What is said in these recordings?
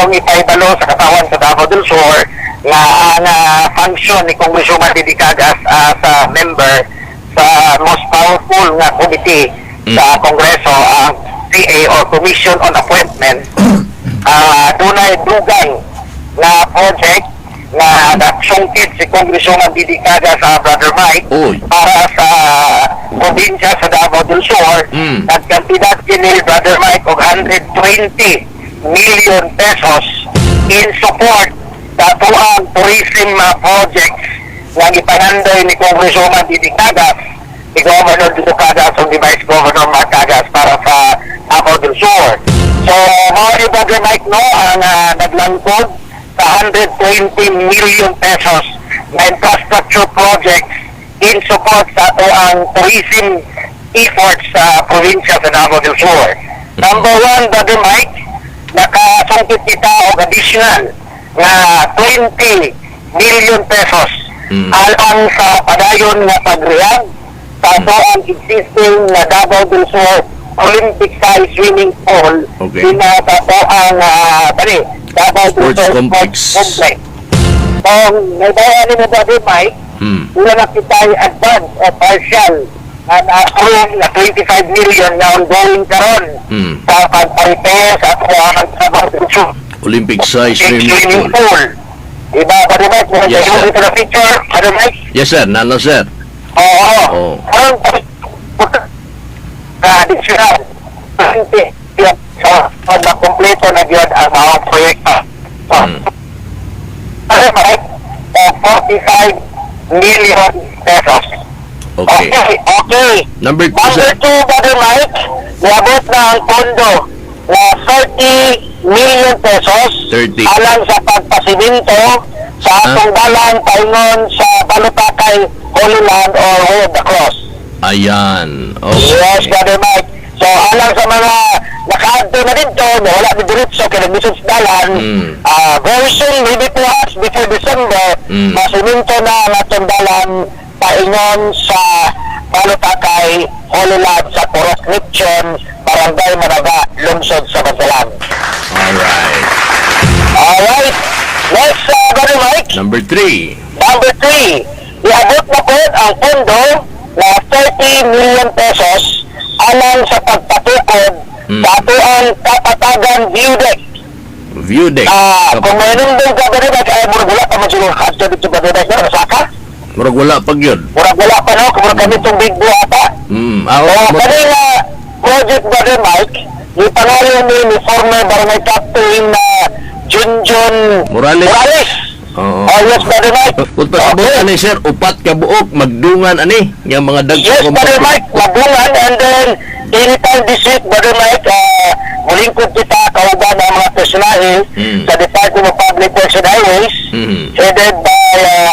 atong ipaibalo sa katawan sa Davao del Sur nga ang function ni Congresswoman Didi Cagas as a member sa most powerful nga committee sa Kongreso, ang CA or Commission on Appointment. Dunay dugang na project na nagsungkit si Congresswoman Didi Cagas sa Brother Mike para sa probinsya sa Davao del Sur. Nagkantidad kini Brother Mike og 120 million pesos in support sa tuang tourism projects nga gipanandoy ni Congresswoman Didi Cagas, ni Governor Dito Cagas o ni Vice Governor Mark Cagas para sa Davao del Sur. So, mga Brother Mike, no, ang naglangkod sa 120 million pesos na infrastructure projects in support sa tuang tourism efforts sa probinsya sa Davao del Sur. Number one, Brother Mike, nakasungkit kita o additional na 20 million pesos alang sa padayon nga pagrehab sa ang existing na Davao del Sur Olympic size swimming pool na sa ang Davao del Sur Sports Complex. So, may bayan ni Brother Mike, wala na kita advance o partial approve na 25 million na ongoing karon sa pagpa-repair sa ang Davao del Sur Olympic size swimming pool. Diba, Brother Mike? Yes, sir. Ito na picture, Brother Mike? Yes, sir. Nano, sir. Oo. Ang additional 20 so na-kompleto na yun ang mga proyekto. So, Brother Mike, 45 million pesos. Okay. Okay. Number 2, Number sir. 2, Brother Mike, niabot na ang pondo na 30 million pesos 30. alang sa pagpasiminto sa atong dalan paingon sa Balutakay, Holy Land or Way of the Cross. Ayan. Yes, Okay. Brother Mike. So, alang sa mga nakaadto na dito, na wala ni diretso kaya nagbisan sa dalan, very soon, maybe perhaps before December, masiminto na ang atong dalan paingon sa Balutakay, Holy Land sa Purok Nichon, Barangay Managa, Lungsod sa Basalan. Alright. Alright. Next, Brother Mike. Number 3. Number 3. Iabot na po ang pondo na 30 million pesos alang sa pagpatukod sa atuang kapatagan view deck. View deck. Kung mayroon doon ka, Brother Mike, ay murag wala pa man sila kadto dito, Brother Mike, na saka? Murag wala pag yun. Murag wala pa, no? Kung murag kami itong big blue ata. So, kanina project, Brother Mike, yung pangalan ni former barangay captain na Junjun Morales. Oo. Oh, yes, Brother Mike. Kung pasabot ani, sir, upat ka buok, magdungan ani, yung mga dagko. Yes, Brother Mike, magungan, and then anytime this week, Brother Mike, mulingkod kita kauban ng mga personahe sa Department of Public Works and Highways, headed by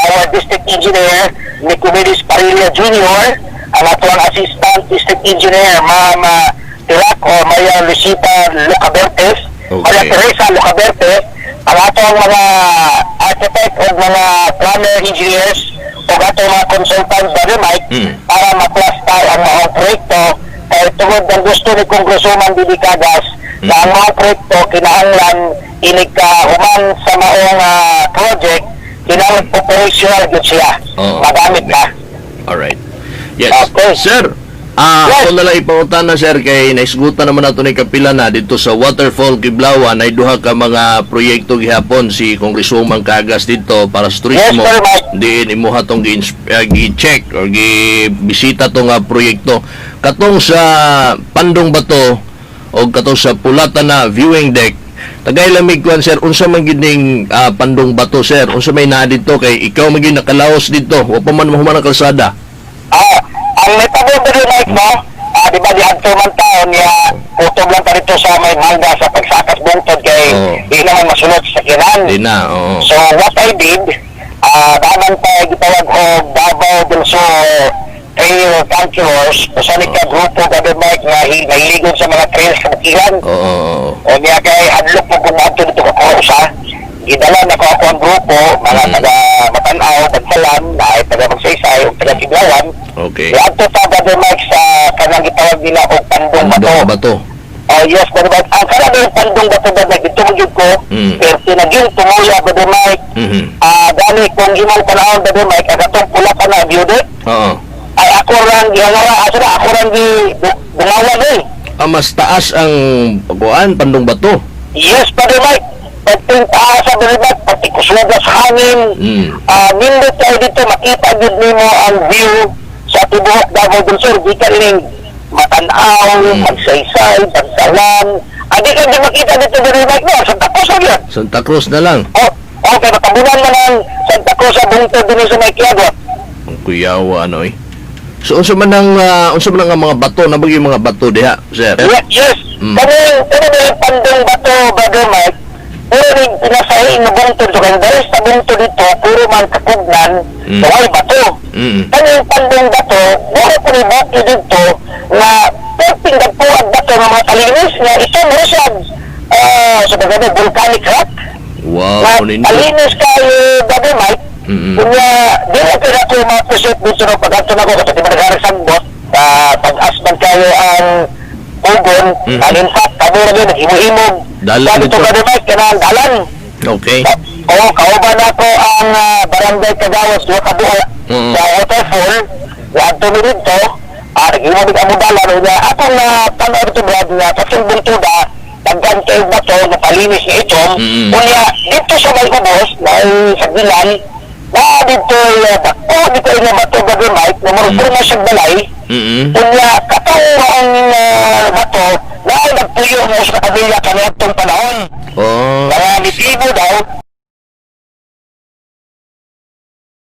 our district engineer, Nicomedes Parilla Jr., ang atuang assistant district engineer, Ma'am Tirac o Maya Lucita Lucabertes, Maya Teresa Lucabertes, ang atong mga architect o mga planner engineers o atong mga consultants, Brother Mike, para maplastar ang mga proyekto. Kaya tungod ng gusto ni Congresswoman Didi Cagas na ang mga proyekto kinahanglan inig ka human sa maong project, kinahanglan operational yun siya. Magamit na. Alright. Yes. Okay. Sir, ako na lang ipangutan na, sir, kay naisgutan naman nato ni kapila na dito sa Waterfall Kiblawan ay duha ka mga proyekto gihapon si Congresswoman Cagas dito para sa turismo. Yes, sir, Mike. Diin imuha tong gi-check or gi-bisita tong proyekto. Katong sa Pandong Bato o katong sa Pulatan na viewing deck, tagay lamig kuan, sir, unsa man gining Pandong Bato, sir, unsa may naa dito kay ikaw maging nakalaos dito, wa pa man mahuman ang kalsada. Ang may tabong, Brother Mike, no? Di ba di adto man taon niya utob lang pa rito sa may manga sa pagsakas bungtod kay di naman masunod sa kinan. Di na, oo. So what I did, daman pa gitawag og Davao del Sur Trail Councilors, usa ni ka grupo, Brother Mike, nga nahiligod sa mga trails sa Bukilan. Oo. O niya kay hadlok mo kung adto dito ko usa. Gidala na ko ako ang grupo, mga taga Matanaw, Tagsalan, ay taga Magsaysay, o taga Kiblawan. Okay. Adto ta, Brother Mike, sa kanang gitawag nila og Pandong Bato. Bato. Yes, Brother Mike. Ang kaya yung pandong bato ba dito mo yun ko, pero tinaging tumuya, Brother Mike. Dali, kung imong panahon, Brother Mike, agatong pula ka na, beauty, Oo. ay ako lang, ako lang gumawa eh. Mas taas ang kuan pandong bato. Yes, Brother Mike. Pagting taas sa Brother Mike, pati kusugas hangin. Nindot tayo dito, makita din mo ang view sa tibuhok Davao del Sur. Di ka rin matanaw, magsaysay, pagsalan. Di ka din makita dito, Brother Mike, no? Santa Cruz lang yan. Santa Cruz na lang. Okay, matabunan mo ng Santa Cruz sa bungtod din sa may Quiago. Ang kuyawa ano eh. So unsa man ang mga bato, nabagi mga bato diha, sir? Yes. Kani yung pandong bato, Brother Mike, puro rin pinasahin na bungtod. So, kaya dahil sa bungtod dito, puro man kakugnan, ay bato. Kani yung pandong bato, puro ko ni bato dito, na pwedeng nagpuwag bato ng mga kalinis, na ito mo siya, sa bagay volcanic rock, Wow, na nindo. kalinis kayo, Brother Mike, kunya, di na kaya ako ma-appreciate dito ng pag-ato na ko, kasi di ba nag-arasagbot, pag-asman kayo ang ugon, in fact, kami na yun, nag-himo-himog. Dalan Sabi dito. to, Brother Mike, kanang dalan. Okay. Kauban ako ang barangay Kagawas, duha ka buha, sa waterfall, lahat to dito, nag-himog ang dalan, na akong tanaw dito, Brad, na kasing buntuda, taggan kayo ba to, napalinis niya ito, kunya, dito sa may ubos, may sagdilan, na dito, dito yung bato, Brother Mike, na marupuro na siyang balay, kunya, katong ang bato, na nagpuyo mo sa kabila kaniyang panahon. Oh. Kaya nitibo daw,